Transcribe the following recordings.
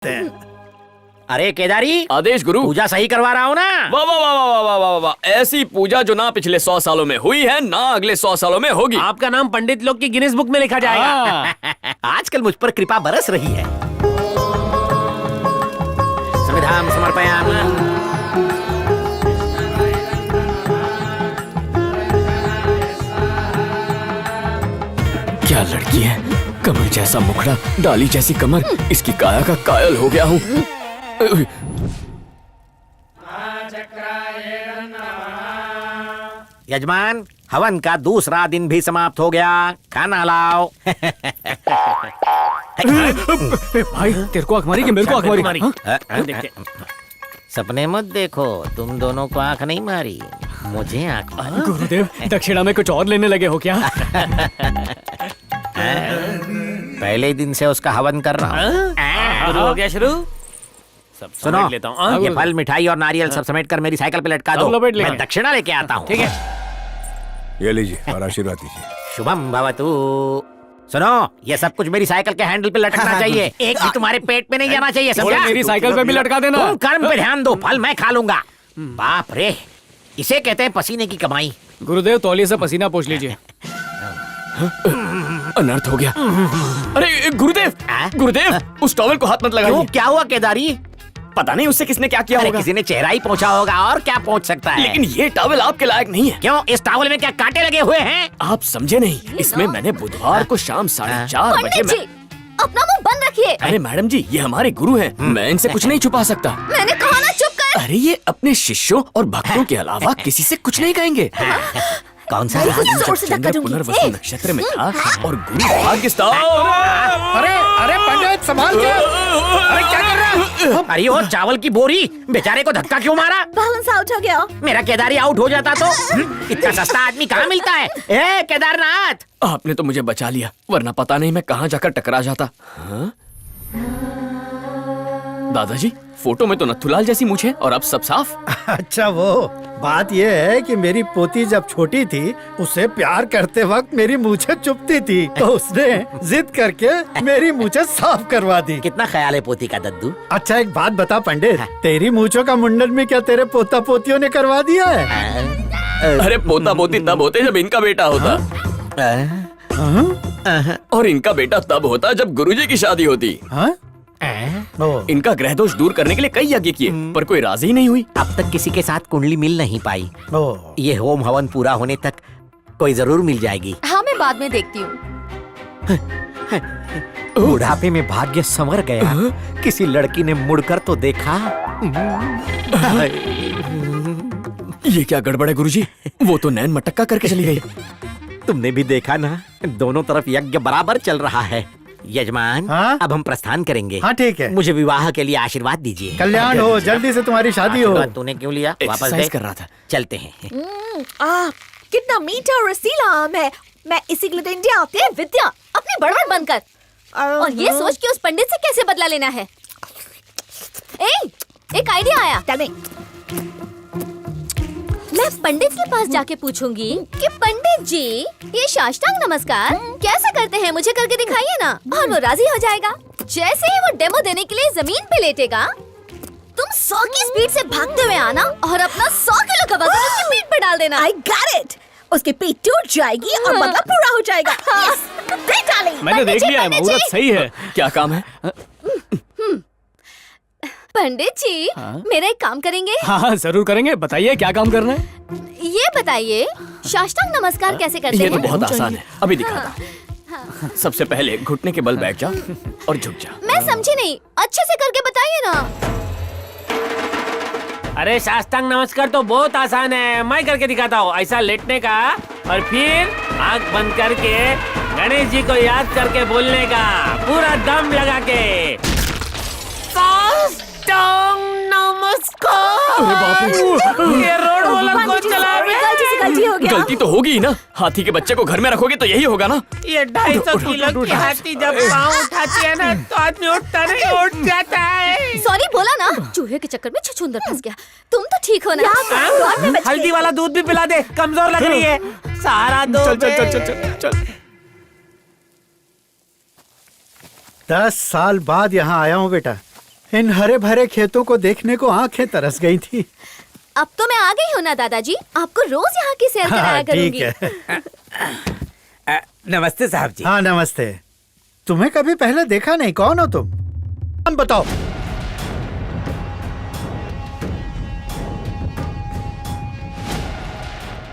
अरे केदारी, आदेश गुरु। पूजा सही करवा रहा हूँ ना? वाह वाह वाह वाह वाह वाह वाह, ऐसी पूजा जो ना पिछले 100 सालों में हुई है ना अगले 100 सालों में होगी। आपका नाम पंडित लोग की गिनीज बुक में लिखा जाएगा। आजकल मुझ पर कृपा बरस रही है। समिधाम समर्पयामि। क्या लड़की है, कमर जैसा मुखड़ा, डाली जैसी कमर, इसकी काया का कायल हो गया हूँ। यजमान, हवन का दूसरा दिन भी समाप्त हो गया, खाना लाओ। भाई तेरे को आंख मारी कि मेरे को आंख मारी? देखते। सपने मत देखो, तुम दोनों को आंख नहीं मारी, मुझे आंख मारी। गुरुदेव, दक्षिणा में कुछ और लेने लगे हो क्या? पहले दिन से उसका हवन कर रहा हूँ। शुरू हो गया शुरू। सब सुनो, समेट लेता हूँ। ये फल, मिठाई और नारियल सब समेट कर मेरी साइकिल पे लटका दो। लपेट लेंगे। मैं दक्षिणा लेके आता हूँ। ठीक है? ये लीजिए और आशीर्वाद दीजिए। शुभम भवतु। सुनो, ये सब कुछ मेरी साइकिल के हैंडल पे लटकना चाहिए, एक भी तुम्हारे पेट में नहीं जाना चाहिए, समझा? मेरी साइकिल पे भी लटका देना। तुम कर्म पे ध्यान दो, फल मैं खा लूंगा। बाप रे, इसे कहते हैं पसीने की कमाई। गुरुदेव, तौलिए से पसीना पोंछ लीजिए। अनर्थ हो गया। अरे गुरुदेव, गुरुदेव, उस टॉवल को हाथ मत क्यों, लगाइए। क्या हुआ केदारी? पता नहीं उससे किसने क्या किया अरे होगा। किसी ने चेहरा ही पहुंचा होगा, और क्या पहुंच सकता है? लेकिन ये टॉवल आपके लायक नहीं है। क्यों, इस टॉवल में क्या कांटे लगे हुए हैं? आप समझे नहीं, इसमें मैंने बुधवार को शाम 4:30 बजे पंडित जी, अपना मुंह बंद रखिए। अरे मैडम जी, ये हमारे गुरु हैं, मैं इनसे कुछ नहीं छुपा सकता। मैंने कहा ना, चुप कर। अरे ये अपने शिष्यों और भक्तों के अलावा किसी से कुछ नहीं कहेंगे। कौन सा? जोर से धक्का दूंगी। पुनर्वसु नक्षत्र में था और गुरु भाग्य अरे पंडित संभाल के। अरे क्या कर रहा है? अरे वो चावल की बोरी, बेचारे को धक्का क्यों मारा? बैलेंस आउट हो गया। मेरा केदारी आउट हो जाता तो? इतना सस्ता आदमी कहाँ मिलता है? ए केदारनाथ, आपने तो मुझे बचा लिया, वरना पता नहीं मैं कहाँ जाकर टकरा जाता। हाँ? दादाजी, फोटो में तो नथुलाल जैसी मूंछ है और अब सब साफ। अच्छा, वो बात ये है कि मेरी पोती जब छोटी थी, उसे प्यार करते वक्त मेरी मूछें चुभती थी, तो उसने जिद करके मेरी मूछें साफ करवा दी। कितना ख्याल है पोती का दद्दू? अच्छा एक बात बता पंडित, तेरी मूछों का मुंडन भी क्या तेरे पोता पोतियों ने करवा दिया है? अरे पोता पोती तब होते जब इनका बेटा होता, और इनका बेटा तब होता जब गुरुजी की शादी होती। हाँ? इनका ग्रह दोष दूर करने के लिए कई यज्ञ किए, पर कोई राजी ही नहीं हुई। अब तक किसी के साथ कुंडली मिल नहीं पाई। ओ, ये होम हवन पूरा होने तक कोई जरूर मिल जाएगी। हाँ, मैं बाद में देखती हूँ। बुढ़ापे में भाग्य संवर गया, किसी लड़की ने मुड़कर तो देखा। ये क्या गड़बड़ है गुरुजी? वो तो नैन मटक्का करके चली गई। तुमने भी देखा ना, दोनों तरफ यज्ञ बराबर चल रहा है। यजमान, हाँ? अब हम प्रस्थान करेंगे। हाँ ठीक है। मुझे विवाह के लिए आशीर्वाद दीजिए। कल्याण हो, जल्दी से तुम्हारी शादी हो। आशीर्वाद तूने क्यों लिया? वापस एक्सरसाइज दे। कर रहा था। चलते हैं। कितना मीठा और रसीला आम है। मैं इसी के लिए तो इंडिया आते हैं। विद्या, अपनी बड़बड़ बंद कर और ये सोच कि उस पंडित से कैसे बदला लेना है। एक आइडिया आया। मैं पंडित के पास जाके पूछूंगी कि पंडित जी, ये साष्टांग नमस्कार कैसे करते हैं, मुझे करके दिखाइए ना, और वो राजी हो जाएगा। जैसे ही वो डेमो देने के लिए जमीन पे लेटेगा, तुम 100 की स्पीड से भागते हुए आना और अपना 100 किलो का वजन उसकी पीठ पे डाल देना। I got it! उसकी पीठ टूट जाएगी और मतलब पूरा हो जाएगा। Yes! मैंने देख लिया है, मुहूर्त सही है। क्या काम है? पंडित जी, मेरा एक काम करेंगे? हाँ जरूर करेंगे, बताइए क्या काम करना है? ये बताइए, साष्टांग नमस्कार कैसे करते ये हैं? तो बहुत आसान है, अभी दिखाता हूँ। सबसे पहले घुटने के बल बैठ जाओ और झुक जाओ। मैं समझी नहीं, अच्छे से करके बताइए ना। अरे साष्टांग नमस्कार तो बहुत आसान है, मैं करके दिखाता हूँ। ऐसा लेटने का और फिर आंख बंद करके गणेश जी को याद करके बोलने का, पूरा दम लगा के साष्टांग नमस्कार। अरे बाप रे, ये रोड रोलर को चला रहे हैं। गलती हो गया। गलती तो होगी ही ना, हाथी के बच्चे को घर में रखोगे तो यही होगा ना। ये 250 किलो की हाथी जब पाँव उठाती है ना, तो आदमी उठता नहीं, उठ जाता है। सॉरी बोला ना, चूहे के चक्कर में छछूंदर फंस गया। तुम तो ठीक हो ना? हल्दी वाला दूध भी पिला दे, कमजोर लग रही है। सारा दो। चल चल चल चल चल। 10 साल बाद यहाँ आया हूँ बेटा। इन हरे भरे खेतों को देखने को आंखें तरस गई थी। अब तो मैं आ गई हूँ ना दादाजी, आपको रोज यहाँ की सैर कराया ठीक करूंगी। है। नमस्ते साहब जी। हाँ नमस्ते। तुम्हें कभी पहले देखा नहीं, कौन हो तुम? हम बताओ।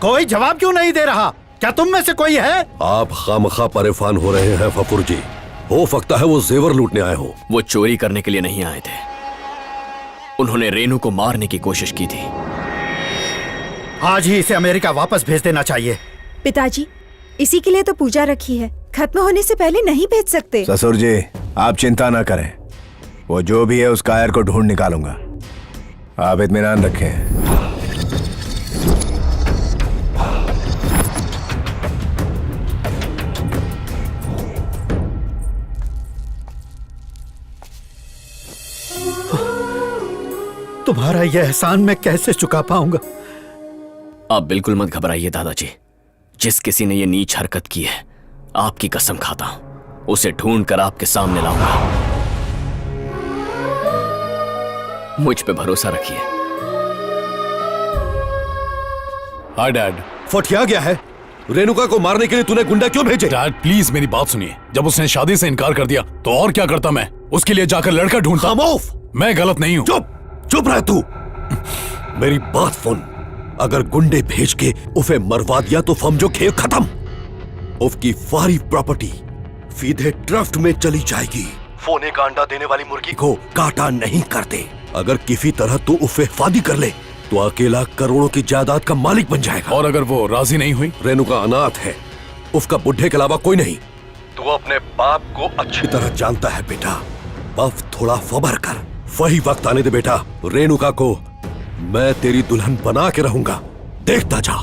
कोई जवाब क्यों नहीं दे रहा? क्या तुम में से कोई है? आप खामखा परेशान हो रहे हैं फफूर जी। हो सकता है वो जेवर लूटने आए हो। वो चोरी करने के लिए नहीं आए थे, उन्होंने रेनू को मारने की कोशिश की थी। आज ही इसे अमेरिका वापस भेज देना चाहिए। पिताजी, इसी के लिए तो पूजा रखी है, खत्म होने से पहले नहीं भेज सकते। ससुर जी, आप चिंता ना करें, वो जो भी है उस कायर को ढूंढ निकालूंगा। आप इत्मीनान रखें। तुम्हारा यह एहसान मैं कैसे चुका पाऊंगा? आप बिल्कुल मत घबराइए दादाजी। जिस किसी ने ये नीच हरकत की है, आपकी कसम खाता हूं उसे ढूंढ कर आपके सामने लाऊंगा। मुझ पे भरोसा रखिए। हाँ डैड। फटिया गया है। रेणुका को मारने के लिए तूने गुंडा क्यों भेजे? डैड प्लीज मेरी बात सुनिए। जब उसने शादी से इनकार कर दिया तो और क्या करता मैं? उसके लिए जाकर लड़का ढूंढता। खामोश। मैं गलत नहीं हूँ। चुप चुप रह तू। मेरी बात सुन, अगर गुंडे भेज के उसे मरवा दिया तो समझो खेल खत्म। उसकी सारी प्रॉपर्टी सीधे ट्रस्ट में चली जाएगी। सोने का अंडा देने वाली मुर्गी को काटा नहीं करते। अगर किसी तरह तू उसे शादी कर ले तो अकेला करोड़ों की जायदाद का मालिक बन जाएगा। और अगर वो राजी नहीं हुई? रेणुका अनाथ है, उसका बुढ़े के अलावा कोई नहीं। तू अपने बाप को अच्छी तरह जानता है बेटा। बस थोड़ा सब्र कर, वही वक्त आने दे बेटा। रेणुका को मैं तेरी दुल्हन बना के रहूंगा, देखता जा।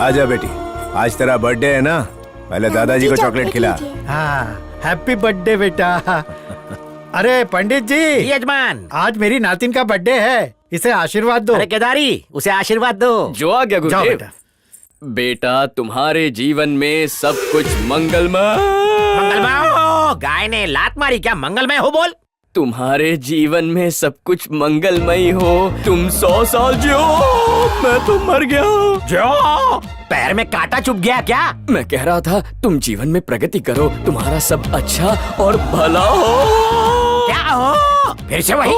आजा बेटी, आज तेरा बर्थडे है ना, पहले दादाजी को चॉकलेट खिला। हाँ, हैप्पी बर्थडे बेटा। अरे पंडित जी, यजमान। आज मेरी नातिन का बर्थडे है, इसे आशीर्वाद दो। अरे केदारी, उसे आशीर्वाद दो। जो आ गया जाओ गुरुदेव। बेटा। बेटा तुम्हारे जीवन में सब कुछ मंगलमय। मंगलमय हो। गाय ने लात मारी, क्या मंगलमय हो बोल? तुम्हारे जीवन में सब कुछ मंगलमय हो। तुम 100 साल जियो, मैं तो मर गया। जो पैर में कांटा चुभ गया क्या? मैं कह रहा था तुम जीवन में प्रगति करो, तुम्हारा सब अच्छा और भला हो। क्या हो? फिर से वही?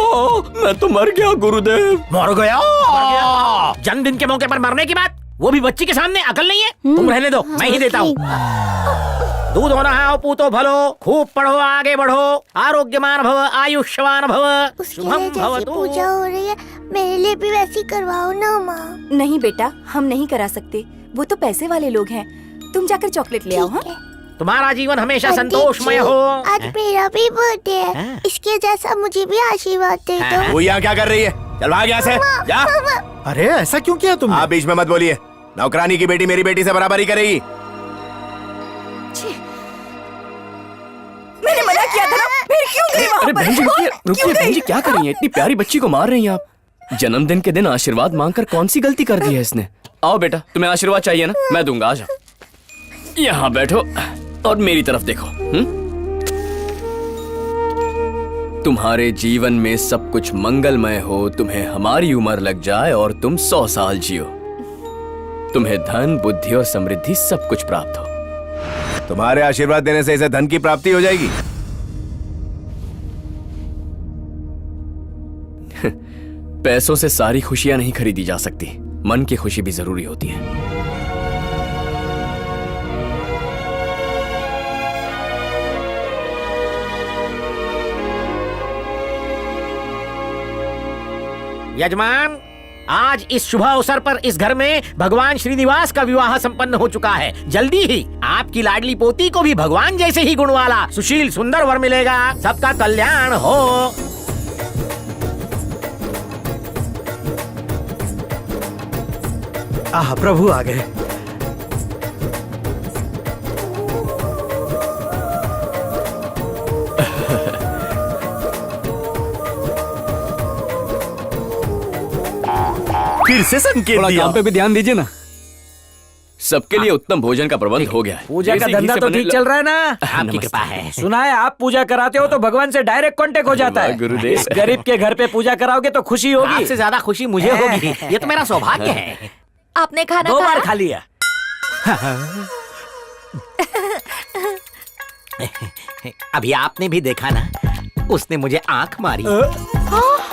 मैं तो मर गया गुरुदेव। मर गया? जन्मदिन के मौके पर मरने की बात, वो भी बच्ची के सामने, अकल नहीं है? तुम रहने दो, मैं ही देता हूँ। दूध होना है पूतो भलो, खूब पढ़ो आगे बढ़ो, आरोग्यमान भव, आयुष्मान भव, शुभम भवतु। पूजा हो रही है, मेरे लिए भी वैसी करवाओ ना माँ। नहीं बेटा, हम नहीं करा सकते, वो तो पैसे वाले लोग हैं। तुम जाकर चॉकलेट ले आओ। हाँ? तुम्हारा जीवन हमेशा संतोषमय हो। आज मेरा भी बर्थडे है, इसके जैसा मुझे भी आशीर्वाद दे दो। वो यहाँ क्या कर रही है? चल भाग यहाँ से, जा। अरे ऐसा क्यों किया तुमने? आप बीच में मत बोलिए, नौकरानी की बेटी मेरी बेटी से बराबरी करेगी। मैंने मना किया था ना, फिर क्यों गई वहाँ अरे पर? बहन जी रुकिए, रुकिए क्यों बहन गई? जी, क्या कर रही हैं? इतनी प्यारी बच्ची को मार रही हैं आप। जन्मदिन के दिन आशीर्वाद मांगकर कौन सी गलती कर दी है इसने? आओ बेटा, तुम्हें आशीर्वाद चाहिए ना, मैं दूंगा। आ जाओ, यहाँ बैठो और मेरी तरफ देखो। तुम्हारे जीवन में सब कुछ मंगलमय हो, तुम्हें हमारी उम्र लग जाए और तुम 100 साल जियो। तुम्हें धन, बुद्धि और समृद्धि सब कुछ प्राप्त हो। तुम्हारे आशीर्वाद देने से इसे धन की प्राप्ति हो जाएगी। पैसों से सारी खुशियां नहीं खरीदी जा सकती, मन की खुशी भी जरूरी होती है। यजमान, आज इस शुभ अवसर पर इस घर में भगवान श्रीनिवास का विवाह संपन्न हो चुका है। जल्दी ही आपकी लाडली पोती को भी भगवान जैसे ही गुण वाला सुशील सुंदर वर मिलेगा। सबका कल्याण हो। प्रभु आ गए। फिर से संकेत दिया। काम पे भी ध्यान दीजिए ना। सबके लिए उत्तम भोजन का प्रबंध हो गया है। पूजा का देसी घी धंधा से तो बने ठीक चल रहा है ना? आपकी नमस्ते। कृपा है। सुना है आप पूजा कराते हो तो भगवान से डायरेक्ट कांटेक्ट हो जाता वाह, है। गुरुदेव। इस गरीब के घर पे पूजा कराओगे तो खुशी होगी। आपसे ज्यादा खुशी मुझे होगी, ये तो मेरा सौभाग्य है। आपने खाना 2 बार खाया? खा लिया। अभी आपने भी देखा ना, उसने मुझे आंख मारी।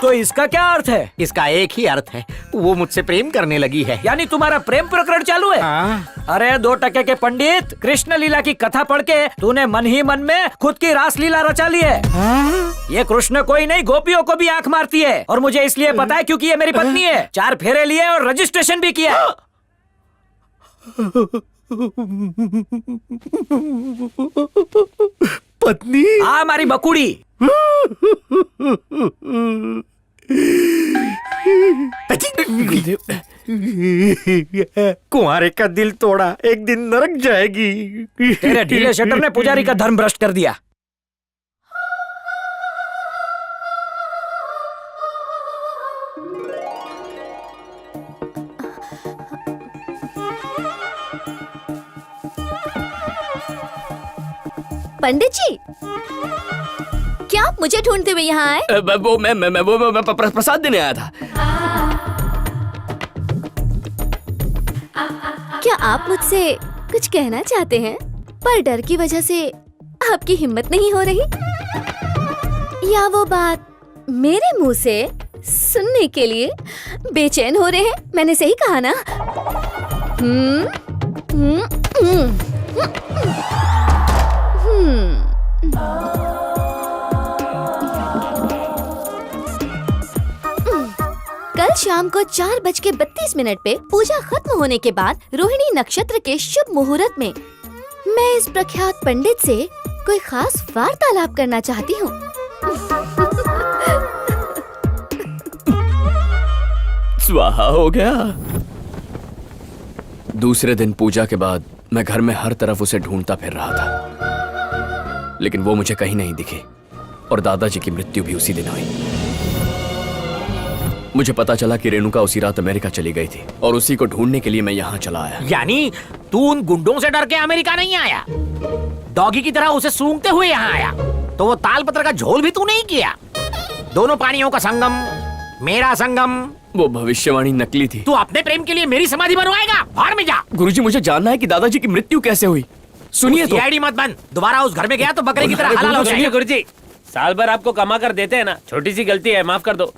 तो इसका क्या अर्थ है? इसका एक ही अर्थ है, वो मुझसे प्रेम करने लगी है। यानी तुम्हारा प्रेम प्रकरण चालू है? हाँ। अरे 2 टके के पंडित, कृष्ण लीला की कथा पढ़ के तूने मन ही मन में खुद की रास लीला रचा ली है। ये कृष्ण कोई नहीं, गोपियों को भी आंख मारती है। और मुझे इसलिए पता है क्योंकि ये मेरी पत्नी है। 4 फेरे लिए और रजिस्ट्रेशन भी किया। पत्नी? हाँ, हमारी बकुड़ी। कुंवारे का दिल तोड़ा, एक दिन नरक जाएगी। तेरे ढीले शटर ने पुजारी का धर्म भ्रष्ट कर दिया। पंडित जी, क्या आप मुझे ढूंढते हुए यहाँ आए? वो मैं प्रसाद देने आया था। क्या आप मुझसे कुछ कहना चाहते हैं, पर डर की वजह से आपकी हिम्मत नहीं हो रही? या वो बात मेरे मुंह से सुनने के लिए बेचैन हो रहे हैं? मैंने सही कहा ना? कल शाम को 4:32 पे पूजा खत्म होने के बाद रोहिणी नक्षत्र के शुभ मुहूर्त में मैं इस प्रख्यात पंडित से कोई खास वार्तालाप करना चाहती हूँ। स्वाहा हो गया। दूसरे दिन पूजा के बाद मैं घर में हर तरफ उसे ढूंढता फिर रहा था, लेकिन वो मुझे कहीं नहीं दिखे और दादाजी की मृत्यु भी उसी दिन हुई। मुझे पता चला कि रेणुका उसी रात अमेरिका चली गई थी और उसी को ढूंढने के लिए मैं यहाँ चला आया। यानी तू उन गुंडों से डर के अमेरिका नहीं आया, डॉगी की तरह उसे सूंघते हुए यहाँ आया। तो वो तालपत्र का झोल भी तू नहीं किया। दोनों पानियों का संगम, मेरा संगम। वो भविष्यवाणी नकली थी। तू अपने प्रेम के लिए मेरी समाधि बनवाएगा? बाहर में जा। गुरुजी, मुझे जानना है कि दादाजी की मृत्यु कैसे हुई। सुनिए तो। सीआईडी मत बन। दोबारा उस घर में गया तो बकरे की तरह हलाल हो सुनिए जाएगा। गुरुजी, साल भर आपको कमा कर देते हैं ना, छोटी सी गलती है, माफ कर दो।